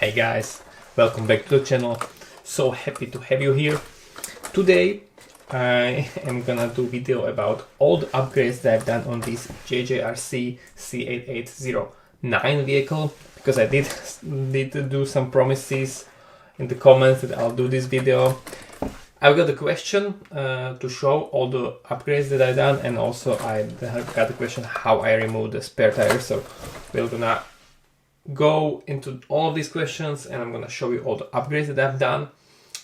Hey guys, welcome back to the channel. So happy to have you here. Today I am gonna do video about all the upgrades that I've done on this JJRC C8809 vehicle, because I did do some promises in the comments that I'll do this video. I've got a question to show all the upgrades that I've done, and also I got a question how I remove the spare tire. So we're gonna go into all of these questions and I'm gonna show you all the upgrades that I've done,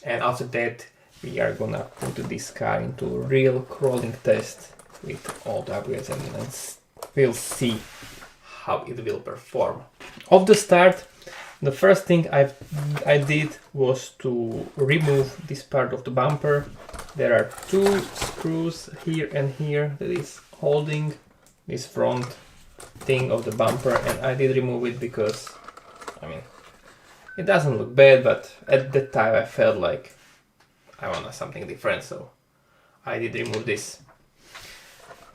and after that we are gonna put this car into a real crawling test with all the upgrades and we'll see how it will perform. Off the start, the first thing I did was to remove this part of the bumper. There are two screws here and here that is holding this front thing of the bumper, and I did remove it because, I mean, it doesn't look bad, but at that time I felt like I wanted something different, so I did remove this.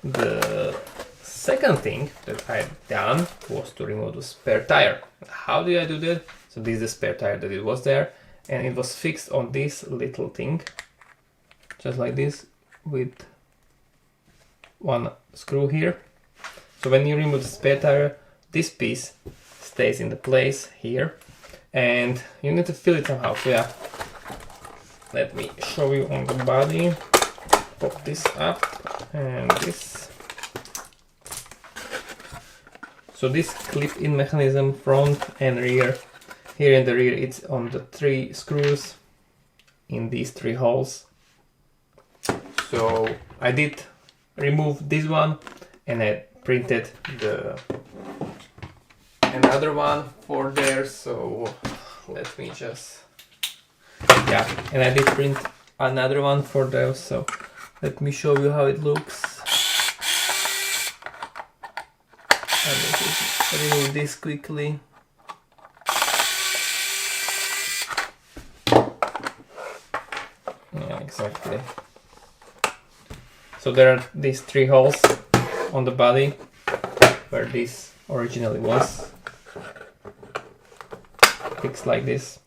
The second thing that I've done was to remove the spare tire. How did I do that? So this is the spare tire that it was there, and it was fixed on this little thing, just like this, with one screw here. So when you remove the spare tire, this piece stays in the place here, and you need to fill it somehow. So yeah, let me show you on the body. Pop this up and this. So this clip-in mechanism, front and rear. Here in the rear it's on the three screws in these three holes. So I did remove this one and I printed another one for there, so let me just, yeah, and I did print another one for those, so let me show you how it looks. And just remove this quickly. Yeah, exactly. So there are these three holes on the body where this originally was fixed like this.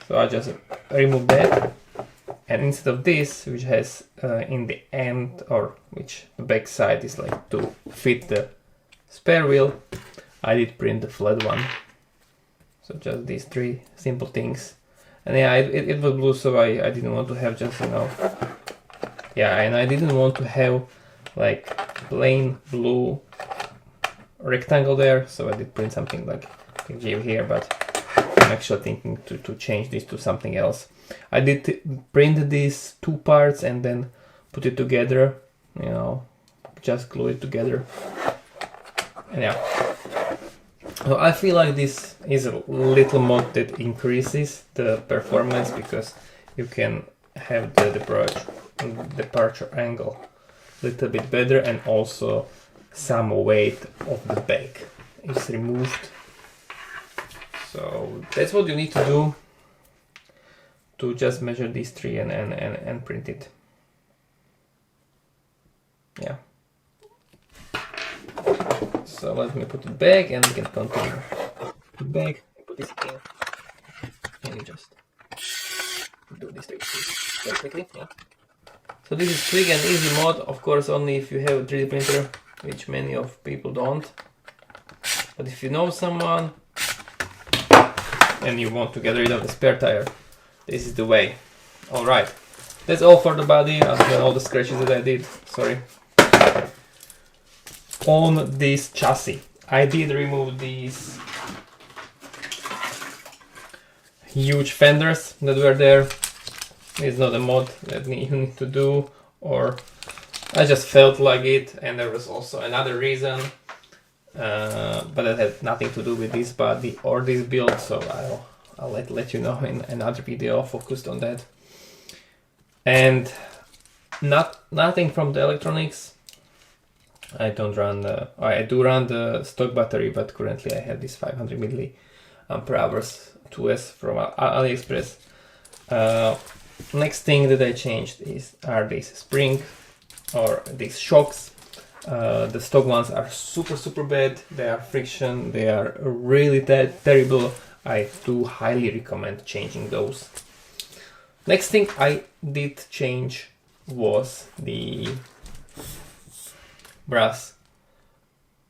So I just remove that, and instead of this, which has in the end, or which the back side is like to fit the spare wheel, I did print the flat one. So just these three simple things. And yeah, it was blue, so I didn't want to have just, you know, yeah, and I didn't want to have like plain blue rectangle there, so I did print something like here, but I'm actually thinking to change this to something else. I did print these two parts and then put it together, you know, just glue it together. And yeah, so I feel like this is a little mod that increases the performance, because you can have the departure angle a little bit better, and also some weight of the back is removed. So that's what you need to do, to just measure these three and print it. Yeah. So let me put it back and we can continue. Put it back, put this in, and you just do this very quickly. Yeah. So this is quick and easy mod, of course only if you have a 3D printer, which many of people don't. But if you know someone and you want to get rid of the spare tire, this is the way. Alright, that's all for the body, other than all the scratches that I did, sorry. On this chassis, I did remove these huge fenders that were there. It's not a mod that you need to do, or I just felt like it, and there was also another reason, but that had nothing to do with this body or this build, so I'll let you know in another video focused on that. And nothing from the electronics. I don't run I do run the stock battery, but currently I have this 500 mAh 2S from AliExpress. Next thing that I changed are these spring, or these shocks. The stock ones are super bad. They are friction. They are really terrible. I do highly recommend changing those. Next thing I did change was the brass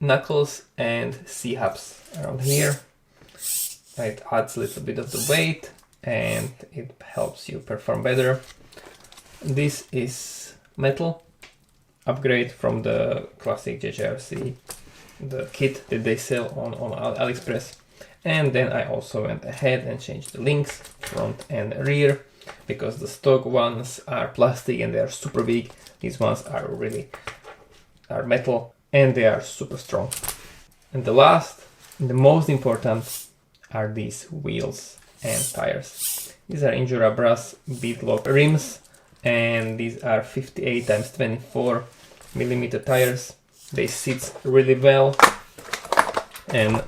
knuckles and C-hubs around here. It adds a little bit of the weight and it helps you perform better. This is metal upgrade from the classic JJRC, the kit that they sell on AliExpress. And then I also went ahead and changed the links, front and rear, because the stock ones are plastic and they are super big. These ones are metal and they are super strong. And the last, and the most important, are these wheels and tires. These are Endura brass Beadlock rims, and these are 58 x 24 millimeter tires. They sit really well and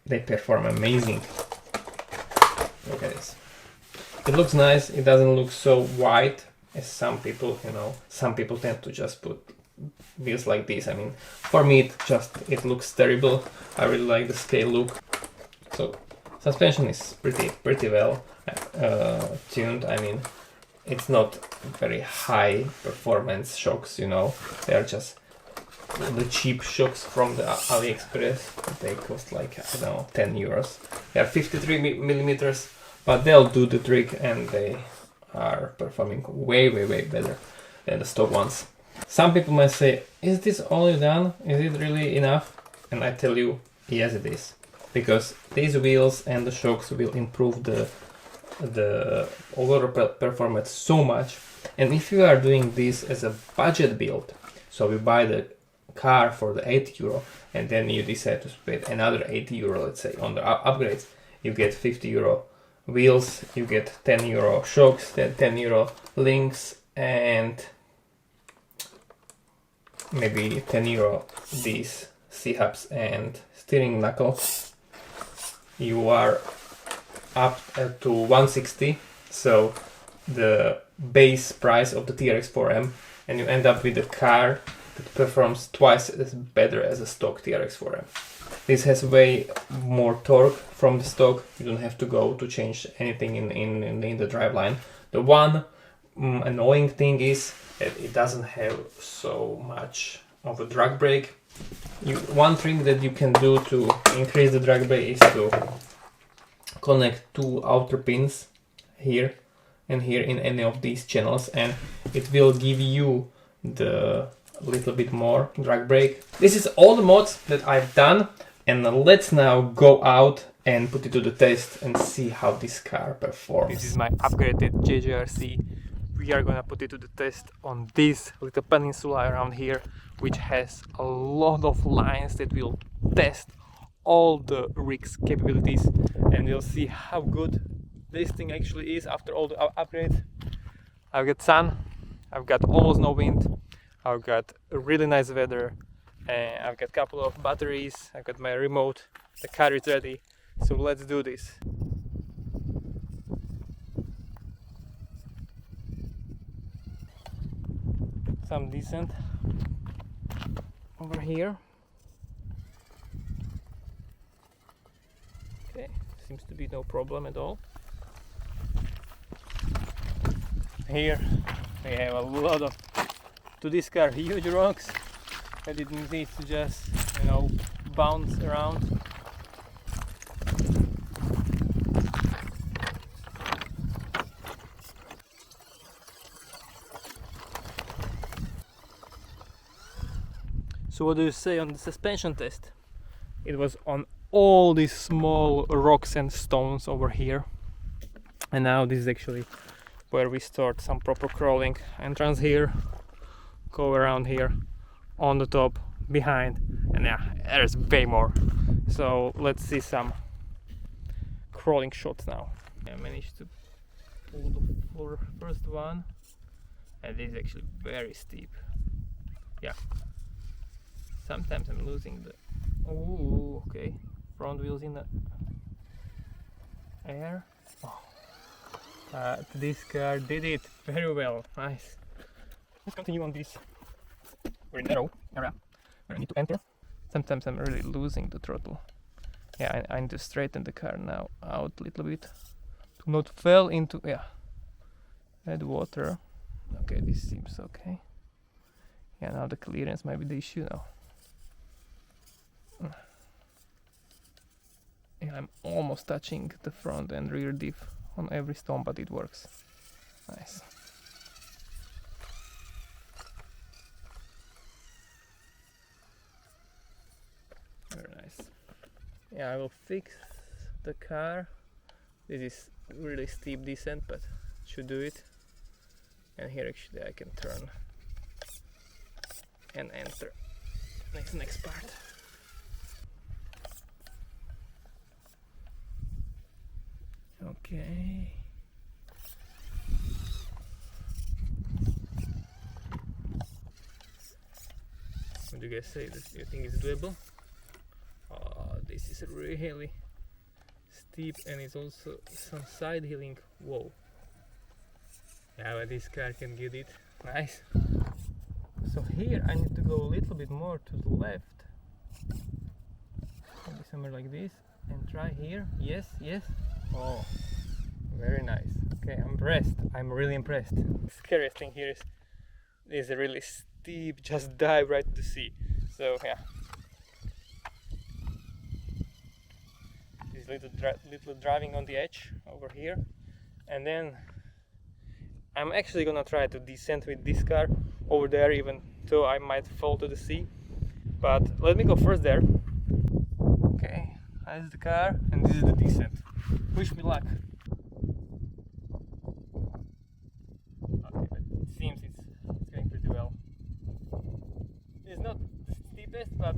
they perform amazing. Look at this. It looks nice. It doesn't look so white as some people, you know. Some people tend to just put wheels like this. I mean, for me, it looks terrible. I really like the scale look. So suspension is pretty well tuned. I mean, it's not very high performance shocks, you know. They are just the cheap shocks from the AliExpress. They cost like, I don't know, 10 euros. They are 53 millimeters, but they'll do the trick and they are performing way better than the stock ones. Some people might say, is this all you've done? Is it really enough? And I tell you, yes it is. Because these wheels and the shocks will improve the overall performance so much. And if you are doing this as a budget build, so you buy the car for the 80 euro and then you decide to spend another 80 euro, let's say, on the upgrades, you get 50 euro wheels, you get 10 euro shocks, then 10 euro links, and maybe 10 euro these C-hubs and steering knuckle. You are up to 160, so the base price of the TRX4M, and you end up with a car that performs twice as better as a stock TRX4M. This has way more torque from the stock. You don't have to go to change anything in the driveline. The one annoying thing is that it doesn't have so much of a drag brake. One thing that you can do to increase the drag brake is to connect two outer pins here and here in any of these channels, and it will give you the little bit more drag brake. This is all the mods that I've done, and let's now go out and put it to the test and see how this car performs. This is my upgraded JJRC. We are gonna put it to the test on this little peninsula around here, which has a lot of lines that will test all the rig's capabilities, and we'll see how good this thing actually is after all the upgrades. I've got sun, I've got almost no wind, I've got a really nice weather, and I've got a couple of batteries, I've got my remote, the car is ready, so let's do this. Some decent over here. Okay, seems to be no problem at all. Here we have a lot of, to this car, huge rocks that it needs to just, you know, bounce around. So what do you say on the suspension test? It was on all these small rocks and stones over here, and now this is actually where we start some proper crawling. Entrance here, go around here, on the top, behind, and yeah, there's way more. So let's see some crawling shots now. I managed to pull the first one, and this is actually very steep. Yeah. Sometimes I'm losing the... Oh, okay. Front wheels in the air. Oh. This car did it very well. Nice. Let's continue on this very narrow area where I need to enter. Sometimes I'm really losing the throttle. Yeah, I need to straighten the car now out a little bit to not fall into, yeah, add water. Okay, this seems okay. Yeah, now the clearance might be the issue now. Yeah, I'm almost touching the front and rear diff on every stone, but it works. Nice. Very nice. Yeah, I will fix the car. This is really steep descent, but should do it. And here actually I can turn and enter next part. Okay. What do you guys say? Do you think it's doable? Oh, this is really steep, and it's also some side hilling. Whoa. Yeah, but this car can get it. Nice. So here I need to go a little bit more to the left. Maybe somewhere like this. And try here. Yes, yes. Oh, very nice. Okay, I'm impressed. I'm really impressed. The scariest thing here is a really steep, just dive right to the sea. So yeah. This little driving on the edge over here. And then I'm actually gonna try to descend with this car over there, even though I might fall to the sea. But let me go first there. Okay, that's the car, and this is the descent. Wish me luck. Okay, but it seems it's going pretty well. It's not the steepest, but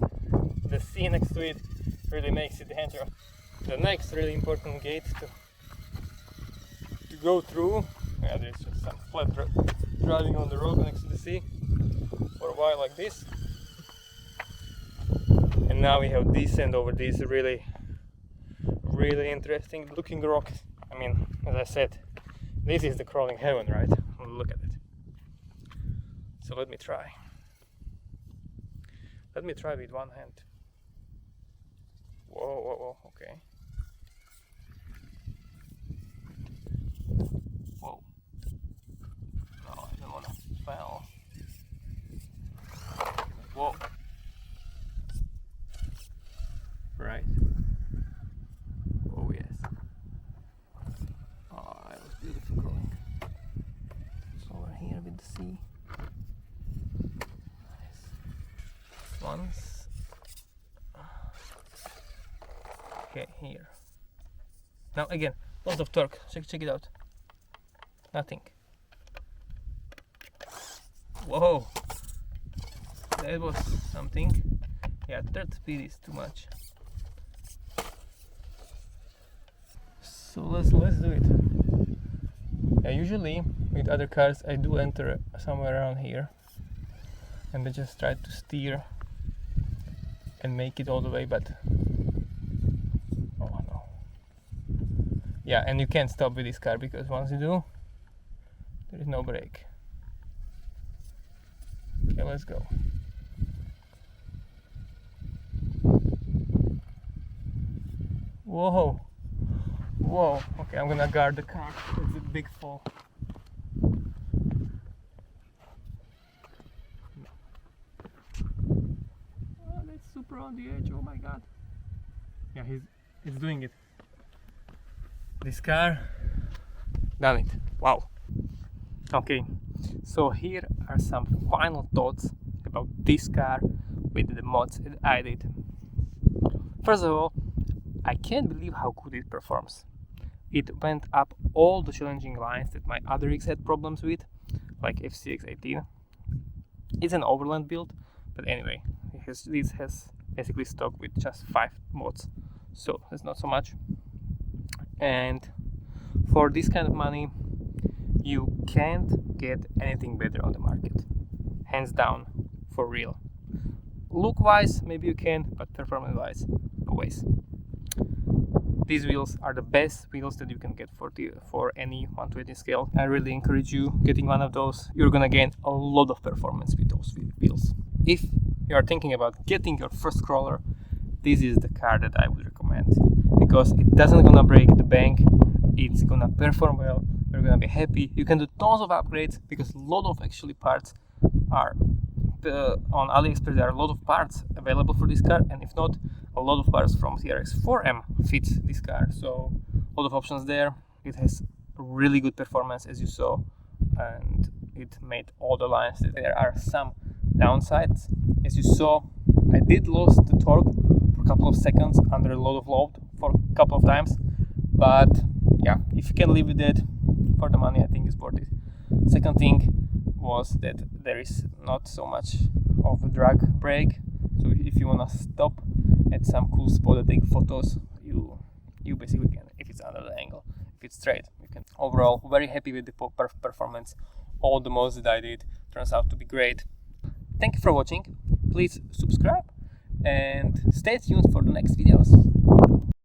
the sea next to it really makes it dangerous. The next really important gate to go through. Yeah, there's just some flat driving on the road next to the sea for a while like this. And now we have descent over these really interesting looking rocks. I mean, as I said, this is the crawling heaven, right? Look at it. So let me try. Let me try with one hand. Whoa, whoa, whoa, okay. Whoa. No, I don't want to fail. Whoa. Right. Oh yes. Oh, it was beautiful crawling. It's over here with the sea. Nice. Once. Okay, here. Now again, lots of torque. Check it out. Nothing. Whoa. That was something. Yeah, third speed is too much. So let's do it. Yeah, usually with other cars I do enter somewhere around here and I just try to steer and make it all the way, but oh no. Yeah, and you can't stop with this car because once you do, there is no brake. Okay, let's go. Whoa, whoa, okay, I'm gonna guard the car, it's a big fall. Oh, that's super on the edge, oh my god. Yeah, he's doing it. This car, done it, wow. Okay, so here are some final thoughts about this car with the mods that I did. First of all, I can't believe how good it performs. It went up all the challenging lines that my other rigs had problems with, like FCX18. It's an overland build, but anyway, this has basically stock with just 5 mods, so that's not so much. And for this kind of money, you can't get anything better on the market. Hands down, for real. Look-wise, maybe you can, but performance-wise, no ways. These wheels are the best wheels that you can get for any 120 scale. I really encourage you getting one of those. You're gonna gain a lot of performance with those wheels. If you are thinking about getting your first crawler this is the car that I would recommend, because it doesn't gonna break the bank, it's gonna perform well, you're gonna be happy. You can do tons of upgrades, because a lot of actually parts are on AliExpress. There are a lot of parts available for this car, and if not, a lot of parts from TRX 4M fits this car, so a lot of options there. It has really good performance, as you saw, and it made all the lines. There are some downsides, as you saw. I did lose the torque for a couple of seconds under a lot of load for a couple of times, but yeah, if you can live with it for the money, I think it's worth it. Second thing was that there is not so much of a drag brake, so if you wanna stop at some cool spot to take photos, you basically can, if it's under the angle. If it's straight, you can. Overall, very happy with the performance. All the mods that I did turns out to be great. Thank you for watching. Please subscribe and stay tuned for the next videos.